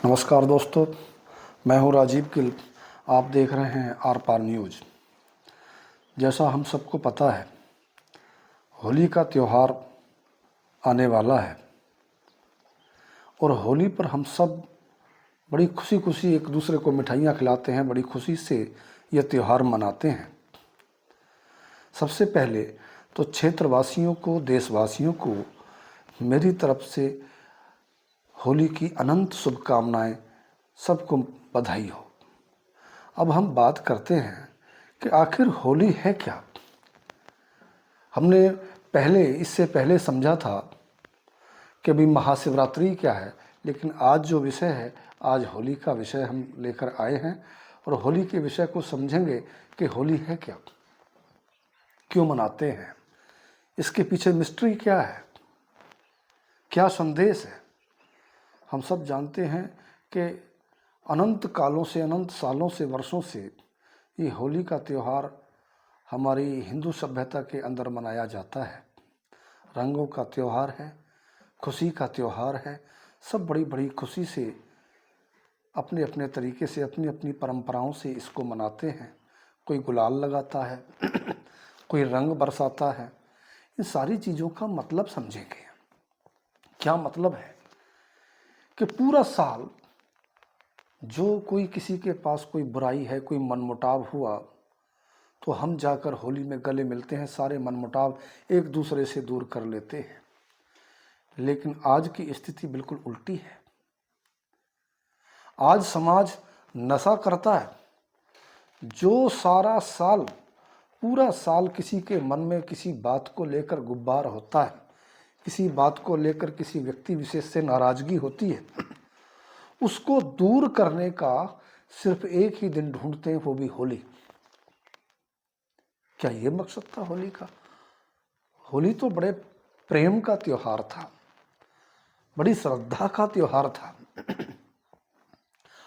नमस्कार दोस्तों, मैं हूं राजीव किल। आप देख रहे हैं आर पार न्यूज़। जैसा हम सबको पता है, होली का त्यौहार आने वाला है और होली पर हम सब बड़ी खुशी खुशी एक दूसरे को मिठाइयाँ खिलाते हैं, बड़ी खुशी से यह त्यौहार मनाते हैं। सबसे पहले तो क्षेत्रवासियों को, देशवासियों को मेरी तरफ से होली की अनंत शुभकामनाएं, सबको बधाई हो। अब हम बात करते हैं कि आखिर होली है क्या। हमने इससे पहले समझा था कि अभी महाशिवरात्रि क्या है, लेकिन आज जो विषय है, आज होली का विषय हम लेकर आए हैं और होली के विषय को समझेंगे कि होली है क्या, क्यों मनाते हैं, इसके पीछे मिस्ट्री क्या है, क्या संदेश है। हम सब जानते हैं कि अनंत कालों से, अनंत सालों से, वर्षों से ये होली का त्यौहार हमारी हिंदू सभ्यता के अंदर मनाया जाता है। रंगों का त्यौहार है, खुशी का त्यौहार है। सब बड़ी बड़ी खुशी से अपने अपने तरीके से, अपनी अपनी परंपराओं से इसको मनाते हैं। कोई गुलाल लगाता है कोई रंग बरसाता है। इन सारी चीज़ों का मतलब समझेंगे। क्या मतलब है कि पूरा साल जो कोई किसी के पास कोई बुराई है, कोई मनमुटाव हुआ, तो हम जाकर होली में गले मिलते हैं, सारे मनमुटाव एक दूसरे से दूर कर लेते हैं। लेकिन आज की स्थिति बिल्कुल उल्टी है। आज समाज नशा करता है। जो सारा साल, पूरा साल किसी के मन में किसी बात को लेकर गुब्बार होता है, किसी बात को लेकर किसी व्यक्ति विशेष से नाराजगी होती है, उसको दूर करने का सिर्फ एक ही दिन ढूंढते हैं, वो भी होली। क्या ये मकसद था होली का? होली तो बड़े प्रेम का त्यौहार था, बड़ी श्रद्धा का त्यौहार था।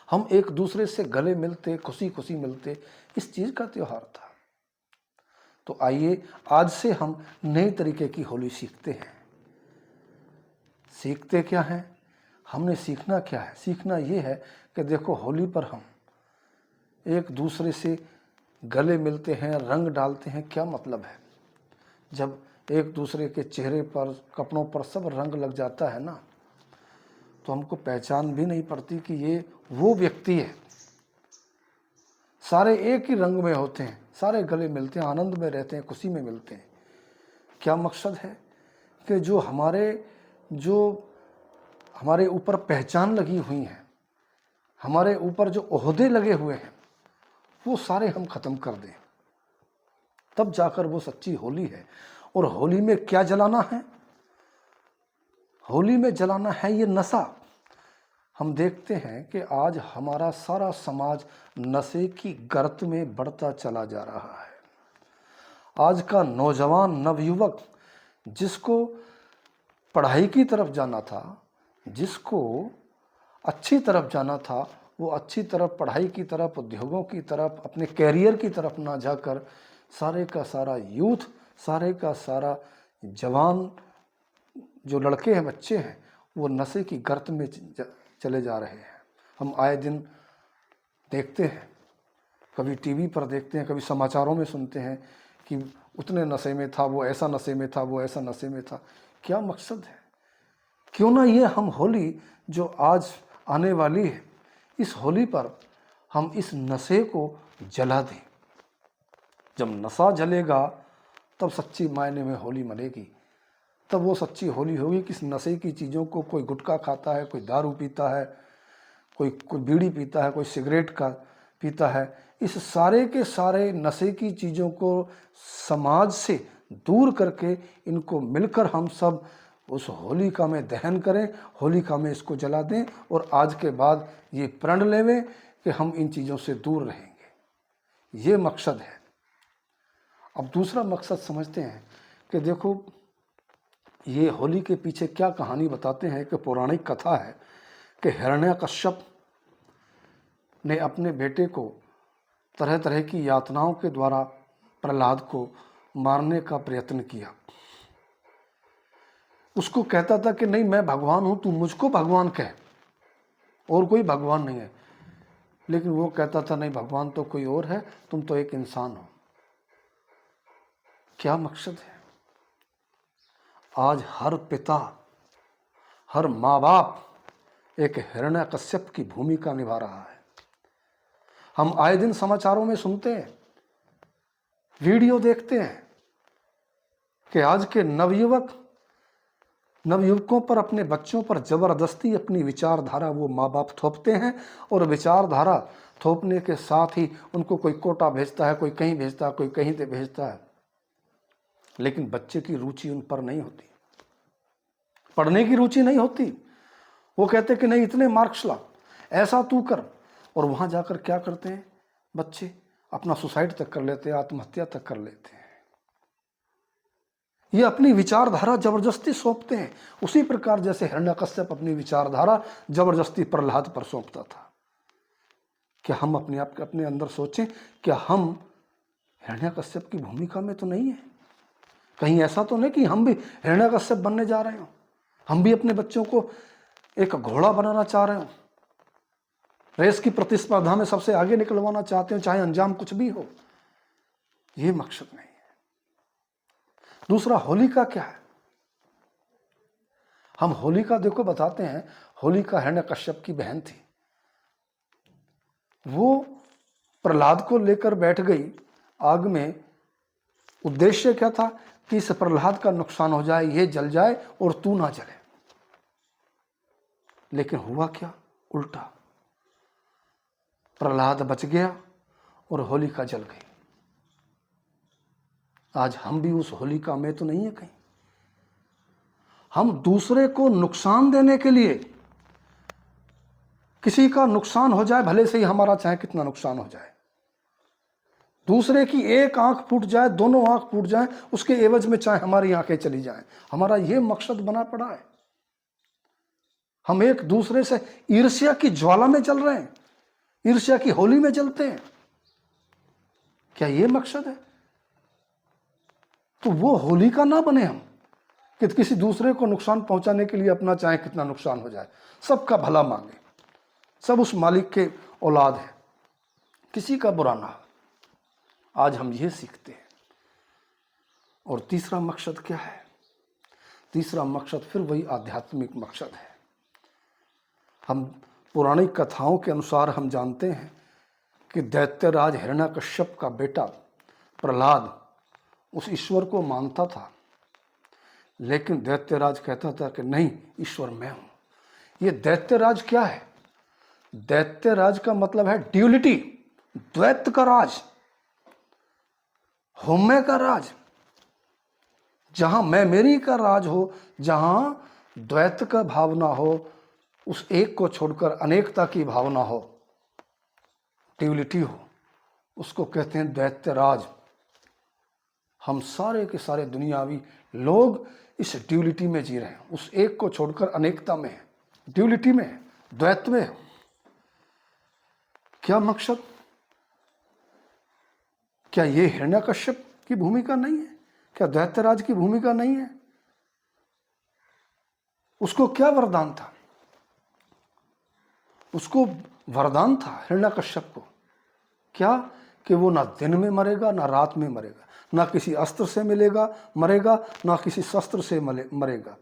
हम एक दूसरे से गले मिलते, खुशी खुशी मिलते, इस चीज का त्यौहार था। तो आइए आज से हम नए तरीके की होली सीखते हैं। सीखते क्या है? हमने सीखना क्या है? सीखना ये है कि देखो, होली पर हम एक दूसरे से गले मिलते हैं, रंग डालते हैं। क्या मतलब है? जब एक दूसरे के चेहरे पर, कपड़ों पर सब रंग लग जाता है ना, तो हमको पहचान भी नहीं पड़ती कि ये वो व्यक्ति है। सारे एक ही रंग में होते हैं, सारे गले मिलते हैं, आनंद में रहते हैं, खुशी में मिलते हैं। क्या मकसद है कि जो हमारे ऊपर पहचान लगी हुई है, हमारे ऊपर जो ओहदे लगे हुए हैं, वो सारे हम खत्म कर दें। तब जाकर वो सच्ची होली है। और होली में क्या जलाना है? होली में जलाना है ये नशा। हम देखते हैं कि आज हमारा सारा समाज नशे की गर्त में बढ़ता चला जा रहा है। आज का नौजवान, नवयुवक, जिसको पढ़ाई की तरफ जाना था, जिसको अच्छी तरफ जाना था, वो अच्छी तरफ, पढ़ाई की तरफ, उद्योगों की तरफ, अपने कैरियर की तरफ ना जाकर सारे का सारा यूथ, सारे का सारा जवान जो लड़के हैं, बच्चे हैं, वो नशे की गर्त में चले जा रहे हैं। हम आए दिन देखते हैं, कभी टीवी पर देखते हैं, कभी समाचारों में सुनते हैं कि उतने नशे में था, वो ऐसा नशे में था, वो ऐसा नशे में था। क्या मकसद है? क्यों ना ये हम होली जो आज आने वाली है, इस होली पर हम इस नशे को जला दें। जब नशा जलेगा तब सच्ची मायने में होली मनेगी। तब वो सच्ची होली होगी कि इस नशे की चीज़ों को, कोई गुटखा खाता है, कोई दारू पीता है, कोई बीड़ी पीता है, कोई सिगरेट का पीता है, इस सारे के सारे नशे की चीज़ों को समाज से दूर करके इनको मिलकर हम सब उस होलिका में दहन करें, होलिका में इसको जला दें और आज के बाद ये प्रण लेवें कि हम इन चीज़ों से दूर रहेंगे। ये मकसद है। अब दूसरा मकसद समझते हैं कि देखो, ये होली के पीछे क्या कहानी बताते हैं कि पौराणिक कथा है कि हिरण्यकश्यप ने अपने बेटे को तरह तरह की यातनाओं के द्वारा प्रहलाद को मारने का प्रयत्न किया। उसको कहता था कि नहीं, मैं भगवान हूं, तू मुझको भगवान कह। और कोई भगवान नहीं है। लेकिन वो कहता था नहीं, भगवान तो कोई और है, तुम तो एक इंसान हो। क्या मकसद है? आज हर पिता, हर माँ बाप एक हिरण्यकश्यप की भूमिका निभा रहा है। हम आए दिन समाचारों में सुनते हैं, वीडियो देखते हैं कि आज के नवयुवकों पर, अपने बच्चों पर जबरदस्ती अपनी विचारधारा वो माँ बाप थोपते हैं, और विचारधारा थोपने के साथ ही उनको कोई कोटा भेजता है, कोई कहीं भेजता है, कोई कहीं से भेजता है। लेकिन बच्चे की रुचि उन पर नहीं होती, पढ़ने की रुचि नहीं होती। वो कहते कि नहीं इतने मार्क्स ला, ऐसा तू कर, और वहां जाकर क्या करते हैं बच्चे? अपना सुसाइड तक कर लेते हैं, आत्महत्या तक कर लेते हैं। ये अपनी विचारधारा जबरदस्ती सौंपते हैं, उसी प्रकार जैसे हिरण्यकश्यप अपनी विचारधारा जबरदस्ती प्रहलाद पर सौंपता था। क्या हम अपने आप के अपने अंदर सोचें, क्या हम हिरण्यकश्यप की भूमिका में तो नहीं है? कहीं ऐसा तो नहीं कि हम भी हिरण्यकश्यप बनने जा रहे हो, हम भी अपने बच्चों को एक घोड़ा बनाना चाह रहे हो, रेस की प्रतिस्पर्धा में सबसे आगे निकलवाना चाहते हो, चाहे अंजाम कुछ भी हो। ये मकसद नहीं है। दूसरा, होलिका क्या है? हम होलिका देखो बताते हैं, होलिका हिरण्यकश्यप की बहन थी। वो प्रहलाद को लेकर बैठ गई आग में। उद्देश्य क्या था कि इस प्रहलाद का नुकसान हो जाए, ये जल जाए और तू ना जले। लेकिन हुआ क्या? उल्टा, प्रहलाद बच गया और होलिका जल गई। आज हम भी उस होलिका में तो नहीं है कहीं। हम दूसरे को नुकसान देने के लिए, किसी का नुकसान हो जाए, भले से ही हमारा चाहे कितना नुकसान हो जाए, दूसरे की एक आंख फूट जाए, दोनों आंख फूट जाए, उसके एवज में चाहे हमारी आंखें चली जाएं, हमारा यह मकसद बना पड़ा है। हम एक दूसरे से ईर्ष्या की ज्वाला में चल रहे हैं, ईर्ष्या की होली में जलते हैं। क्या यह मकसद है? तो वो होली का ना बने हम कि किसी दूसरे को नुकसान पहुंचाने के लिए अपना चाहे कितना नुकसान हो जाए, सबका भला मांगे। सब उस मालिक के औलाद है, किसी का बुरा ना हो। आज हम ये सीखते हैं। और तीसरा मकसद क्या है? तीसरा मकसद फिर वही आध्यात्मिक मकसद है। हम पुरानी कथाओं के अनुसार हम जानते हैं कि दैत्यराज हिरण्यकश्यप का बेटा प्रहलाद उस ईश्वर को मानता था, लेकिन दैत्यराज कहता था कि नहीं, ईश्वर मैं हूं। ये दैत्यराज क्या है? दैत्यराज का मतलब है ड्यूलिटी, द्वैत का राज, होम्य का राज। जहां मैं मेरी का राज हो, जहां द्वैत का भावना हो, उस एक को छोड़कर अनेकता की भावना हो, ड्यूलिटी हो, उसको कहते हैं दैत्यराज। हम सारे के सारे दुनियावी लोग इस ड्यूलिटी में जी रहे हैं, उस एक को छोड़कर अनेकता में है, ड्यूलिटी में है, द्वैत में है। क्या मकसद? क्या ये हिरण्यकश्यप की भूमिका नहीं है? क्या दैत्यराज की भूमिका नहीं है? उसको क्या वरदान था? उसको वरदान था हिरण्यकश्यप को, क्या? कि वो ना दिन में मरेगा ना रात में मरेगा, ना किसी अस्त्र से मिलेगा मरेगा, ना किसी शस्त्र से मरेगा,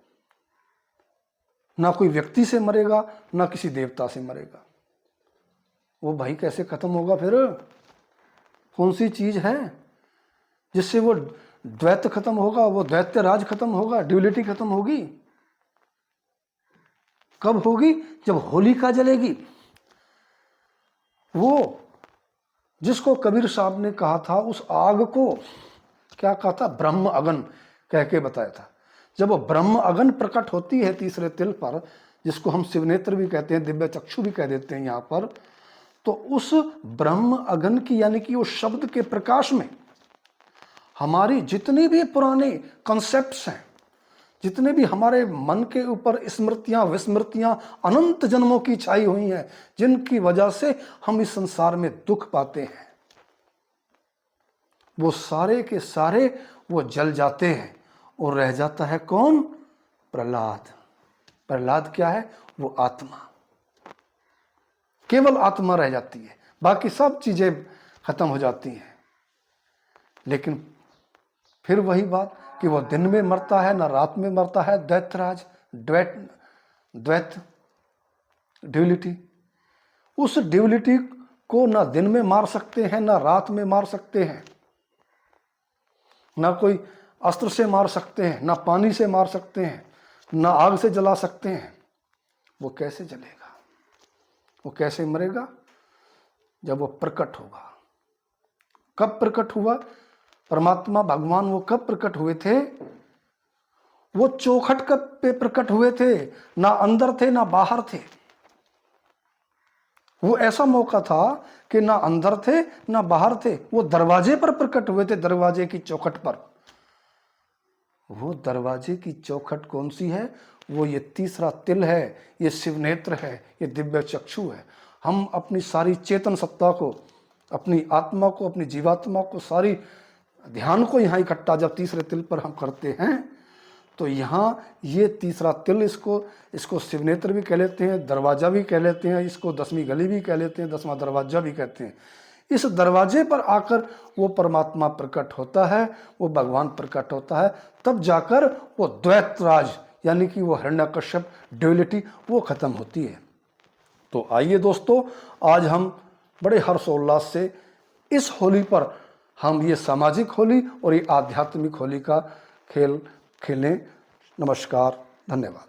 ना कोई व्यक्ति से मरेगा, ना किसी देवता से मरेगा। वो भाई कैसे खत्म होगा फिर? कौन सी चीज है जिससे वो द्वैत खत्म होगा, वो दैत्य राज खत्म होगा, ड्यूलिटी खत्म होगी? कब होगी? जब होलिका जलेगी। वो जिसको कबीर साहब ने कहा था, उस आग को क्या कहा था? ब्रह्म अगन कह के बताया था। जब वो ब्रह्म अगन प्रकट होती है तीसरे तिल पर, जिसको हम शिवनेत्र भी कहते हैं, दिव्य चक्षु भी कह देते हैं यहाँ पर, तो उस ब्रह्म अगन की, यानी कि उस शब्द के प्रकाश में हमारी जितनी भी पुराने कॉन्सेप्ट्स हैं, जितने भी हमारे मन के ऊपर स्मृतियां विस्मृतियां अनंत जन्मों की छाई हुई हैं, जिनकी वजह से हम इस संसार में दुख पाते हैं, वो सारे के सारे वो जल जाते हैं और रह जाता है कौन? प्रहलाद। प्रहलाद क्या है? वो आत्मा। केवल आत्मा रह जाती है, बाकी सब चीज़ें खत्म हो जाती हैं। लेकिन फिर वही बात कि वो दिन में मरता है ना रात में मरता है। द्वैतराज, द्वैत ड्यूलिटी, उस ड्यूलिटी को ना दिन में मार सकते हैं ना रात में मार सकते हैं, ना कोई अस्त्र से मार सकते हैं, ना पानी से मार सकते हैं, ना आग से जला सकते हैं। वो कैसे जलेगा, वो कैसे मरेगा? जब वो प्रकट होगा। कब प्रकट हुआ परमात्मा भगवान? वो कब प्रकट हुए थे? वो चौखट कब पे प्रकट हुए थे, ना अंदर थे ना बाहर थे। वो ऐसा मौका था कि ना अंदर थे ना बाहर थे, वो दरवाजे पर प्रकट हुए थे, दरवाजे की चौखट पर। वो दरवाजे की चौखट कौन सी है? वो ये तीसरा तिल है, ये शिवनेत्र है, ये दिव्य चक्षु है। हम अपनी सारी चेतन सत्ता को, अपनी आत्मा को, अपनी जीवात्मा को, सारी ध्यान को यहाँ इकट्ठा जब तीसरे तिल पर हम करते हैं तो यहाँ ये तीसरा तिल, इसको शिवनेत्र भी कह लेते हैं, दरवाजा भी कह लेते हैं, इसको 10वीं गली भी कह लेते हैं, 10वां दरवाजा भी कहते हैं। इस दरवाजे पर आकर वो परमात्मा प्रकट होता है, वो भगवान प्रकट होता है, तब जाकर वो द्वैतराज यानी कि वो हिरण्यकश्यप ड्यूलिटी वो खत्म होती है। तो आइए दोस्तों, आज हम बड़े हर्षोल्लास से इस होली पर हम ये सामाजिक होली और ये आध्यात्मिक होली का खेल खेलें। नमस्कार, धन्यवाद।